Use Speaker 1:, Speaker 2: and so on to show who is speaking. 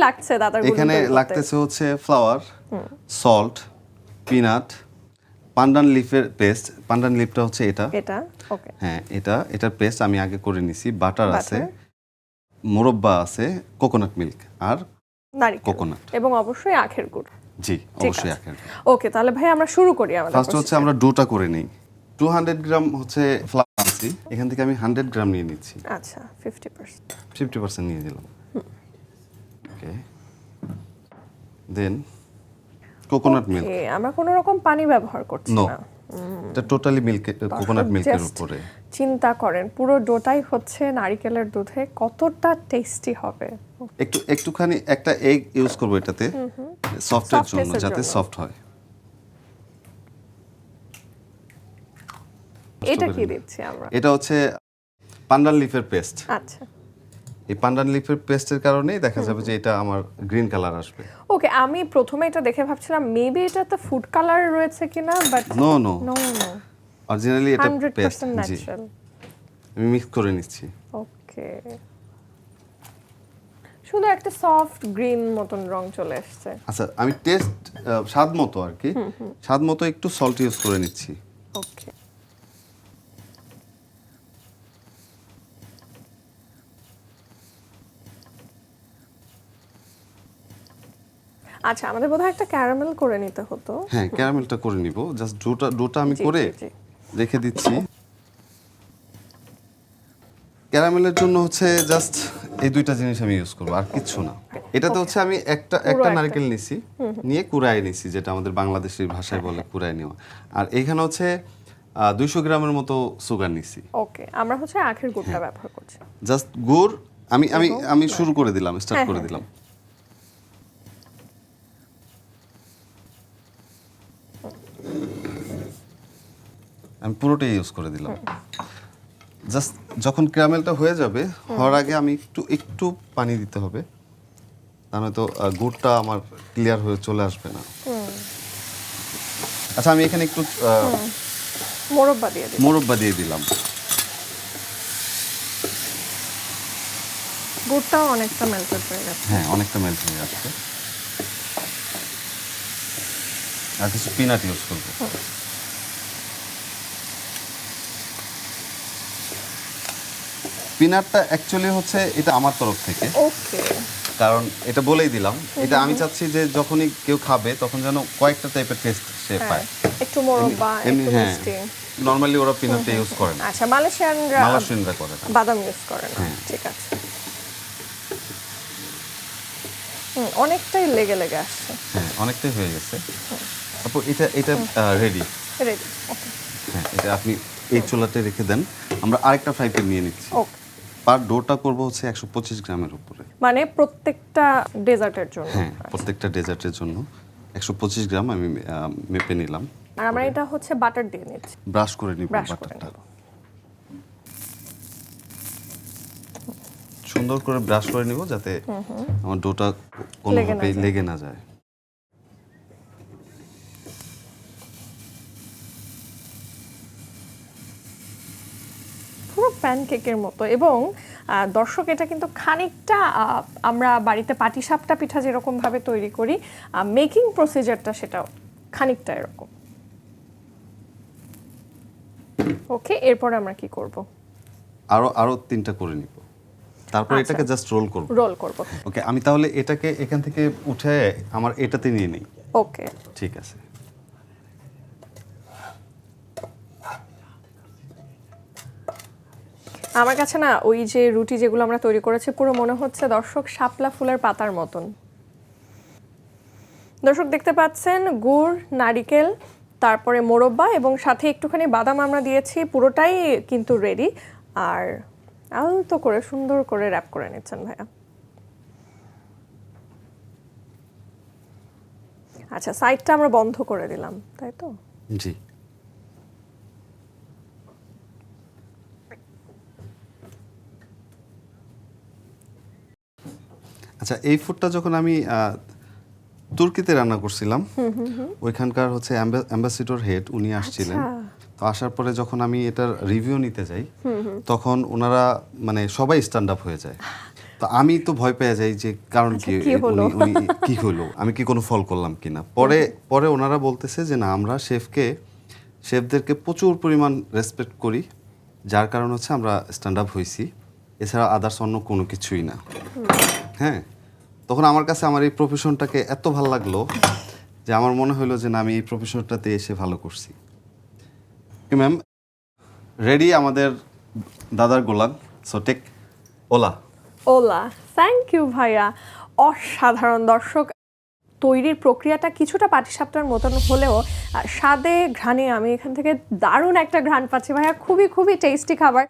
Speaker 1: লাগছে দাদার গুলো
Speaker 2: এখানে লাগতেছে হচ্ছে flower, salt, peanut, Pandan লিফের paste. Pandan লিফটা হচ্ছে এটা।
Speaker 1: ওকে।
Speaker 2: হ্যাঁ, এটার পেস্ট আমি আগে করে নিছি। বাটার আছে, মোরব্বা আছে, কোকোনাট মিল্ক আর
Speaker 1: নারকেল
Speaker 2: কোকোনাট
Speaker 1: এবং অবশ্যই আখের গুড়।
Speaker 2: জি, অবশ্যই আখের।
Speaker 1: ওকে, তাহলে ভাই আমরা শুরু করি। আমাদের
Speaker 2: ফার্স্ট হচ্ছে আমরা ডোটা করে নেই। 200 গ্রাম হচ্ছে ফ্লাওয়ার আনছি, এখান থেকে আমি 100 গ্রাম নিয়ে নিচ্ছি।
Speaker 1: আচ্ছা, 50%
Speaker 2: 50% নিয়ে দিলাম। ওকে, দেন কোকোনাট মিল্ক।
Speaker 1: আমরা কোনো রকম পানি ব্যবহার করছি না,
Speaker 2: এটা টোটালি মিল্ক, কোকোনাট মিল্কের উপরে।
Speaker 1: চিন্তা করেন পুরো ডোটাই হচ্ছে নারকেলের দুধে, কতটা টেস্টি হবে।
Speaker 2: একটুখানি একটা এগ ইউজ করব এটাতে, সফটের জন্য, যাতে সফট হয়।
Speaker 1: এটা কি দিচ্ছি আমরা?
Speaker 2: এটা হচ্ছে পান্ডান লিফের পেস্ট।
Speaker 1: আচ্ছা,
Speaker 2: এই পান্ডান লিফের পেস্টের কারণেই দেখা যাবে যে এটা আমার গ্রিন কালার আসবে।
Speaker 1: ওকে, আমি প্রথমে এটা দেখে ভাবছিলাম মেবি এটাতে ফুড কালার রয়েছে কিনা, বাট
Speaker 2: নো
Speaker 1: নো,
Speaker 2: অরিজিনালি এটা পেস্ট।
Speaker 1: 100%
Speaker 2: জি,
Speaker 1: ন্যাচারাল।
Speaker 2: আমি মিক্স করে নিচ্ছি।
Speaker 1: ওকে, শুধু একটা সফট গ্রিন মতন রং চলে আসছে।
Speaker 2: আচ্ছা, আমি টেস্ট স্বাদ মতো আর কি, স্বাদ মতো একটু সল্ট ইউজ করে নিচ্ছি।
Speaker 1: ওকে, আচ্ছা, আমাদের বোধহয় একটা ক্যারামেল করে নিতে হতো।
Speaker 2: হ্যাঁ, ক্যারামেলটা করে নিব। জাস্ট ডোটা আমি করে রেখে দিচ্ছি। ক্যারামেলের জন্য হচ্ছে জাস্ট এই দুইটা জিনিস আমি ইউজ করব, আর কিচ্ছু না। এটাতে হচ্ছে আমি একটা নারকেল নিছি, নিয়ে কুড়ায় নিছি, যেটা আমাদের বাংলাদেশি ভাষায় বলে কুড়ায় নেওয়া। আর এইখানে হচ্ছে 200 গ্রামের মতো সুগার নিছি।
Speaker 1: ওকে, আমরা হচ্ছে আখের গুড়টা ব্যবহার করছি।
Speaker 2: জাস্ট গুড় আমি শুরু করে দিলাম, স্টার্ট করে দিলাম। আমি পুরোটাই ইউজ করে দিলাম। জাস্ট যখন ক্যারামেলটা হয়ে যাবে, হওয়ার আগে আমি একটু পানি দিতে হবে, তাহলে তো গুড়টা আমার ক্লিয়ার হয়ে চলে আসবে না। আচ্ছা, আমি এখানে একটু মোরব্বা দিয়ে দিলাম।
Speaker 1: গুড়টাও অনেকটা মেল্টেড হয়ে গেছে।
Speaker 2: হ্যাঁ, অনেকটা মেল্ট হয়ে যাচ্ছে। আর কিছু পিনাট ইউজ করবো। পিনাটটা অ্যাকচুয়ালি হচ্ছে এটা আমার তরফ থেকে।
Speaker 1: ওকে,
Speaker 2: কারণ এটা বলেই দিলাম, এটা আমি চাচ্ছি যে যখনই কেউ খাবে তখন যেন কয়েকটা টাইপের টেস্ট সে পায়।
Speaker 1: একটু মোরব্বা, একটু মিষ্টি।
Speaker 2: নরমালি ওরা পিনাটটা ইউজ করে না।
Speaker 1: আচ্ছা, মালয়েশিয়ানরা
Speaker 2: করে না,
Speaker 1: বাদাম ইউজ করে না। ঠিক আছে। অনেকটাই লেগে আসছে।
Speaker 2: হ্যাঁ, অনেকটাই হয়ে গেছে। তারপর এটা রেডি।
Speaker 1: ওকে।
Speaker 2: হ্যাঁ, এটা আপনি এই চুলাতে রেখে দেন। আমরা আরেকটা ফ্রাই প্যান নিয়ে নিচ্ছি।
Speaker 1: ওকে।
Speaker 2: পার ডোটা করব হচ্ছে 125 গ্রামের উপরে,
Speaker 1: মানে প্রত্যেকটা ডেজার্টের জন্য?
Speaker 2: হ্যাঁ, প্রত্যেকটা ডেজার্টের জন্য 125 গ্রাম আমি মেপে নিলাম।
Speaker 1: আর আমরা এটা হচ্ছে বাটার দিয়ে নিচ্ছি,
Speaker 2: ব্রাশ করে নিব বাটারটা। সুন্দর করে ব্রাশ করে নিব, যাতে আমার ডোটা কোনোভাবেই লেগে না যায়।
Speaker 1: পুরো প্যানকেকের মতো। এবং দর্শক, এটা কিন্তু খানিকটা আমরা বাড়িতে পাটিসাপটা পিঠা যেরকম ভাবে তৈরি করি, মেকিং প্রসিজারটা সেটাও খানিকটা এরকম। ওকে, এরপর আমরা কি করব?
Speaker 2: আরো 3টা করে নিব, তারপর এটাকে জাস্ট রোল করব। ওকে, আমি তাহলে এটাকে এখান থেকে উঠে আমার এটাতে নিয়ে নেই।
Speaker 1: ওকে,
Speaker 2: ঠিক আছে।
Speaker 1: আমার কাছে না ওই যে রুটি যেগুলো আমরা তৈরি করেছি পুরো মনে হচ্ছে দর্শক শাপলা ফুলের পাতার মতন। দর্শক দেখতে পাচ্ছেন গুড়, নারিকেল, তারপরে মোরব্বা এবং সাথে একটুখানি বাদাম আমরা দিয়েছি। পুরোটাই কিন্তু রেডি। আর আলতো করে সুন্দর করে র‍্যাপ করে নিচ্ছেন ভাইয়া। আচ্ছা, সাইডটা আমরা বন্ধ করে দিলাম, তাই তো?
Speaker 2: জি। আচ্ছা, এই ফুডটা যখন আমি তুর্কিতে রান্না করছিলাম, ওইখানকার হচ্ছে অ্যাম্বাসিডর হেড উনি আসছিলেন। তো আসার পরে যখন আমি এটার রিভিউ নিতে যাই, তখন ওনারা মানে সবাই স্ট্যান্ড আপ হয়ে যায়। তো আমি তো ভয় পেয়ে যাই যে কারণ কি
Speaker 1: কি হলো?
Speaker 2: উনি কি হলো, আমি কি কোনো ফল করলাম কিনা। পরে ওনারা বলতেছে যে না, আমরা শেফদেরকে প্রচুর পরিমাণ রেসপেক্ট করি, যার কারণ হচ্ছে আমরা স্ট্যান্ড আপ হয়েছি, এছাড়া আদার্স অন্য কোনো কিছুই না। হ্যাঁ, তখন আমার কাছে আমার এই প্রফেশনটাকে এত ভালো লাগলো যে আমার মনে হলো যে না, আমি এই প্রফেশনটাতে এসে ভালো করছি। ম্যাম রেডি আমাদের দাদার গোলাম, সো টেক ওলা।
Speaker 1: ওলা, থ্যাংক ইউ ভাইয়া, অসাধারণ। দর্শক, তৈরির প্রক্রিয়াটা কিছুটা পাটিসাপটার মতন হলেও স্বাদে ঘ্রাণে আমি এখান থেকে দারুণ একটা ঘ্রাণ পাচ্ছি ভাইয়া, খুবই খুবই টেস্টি খাবার।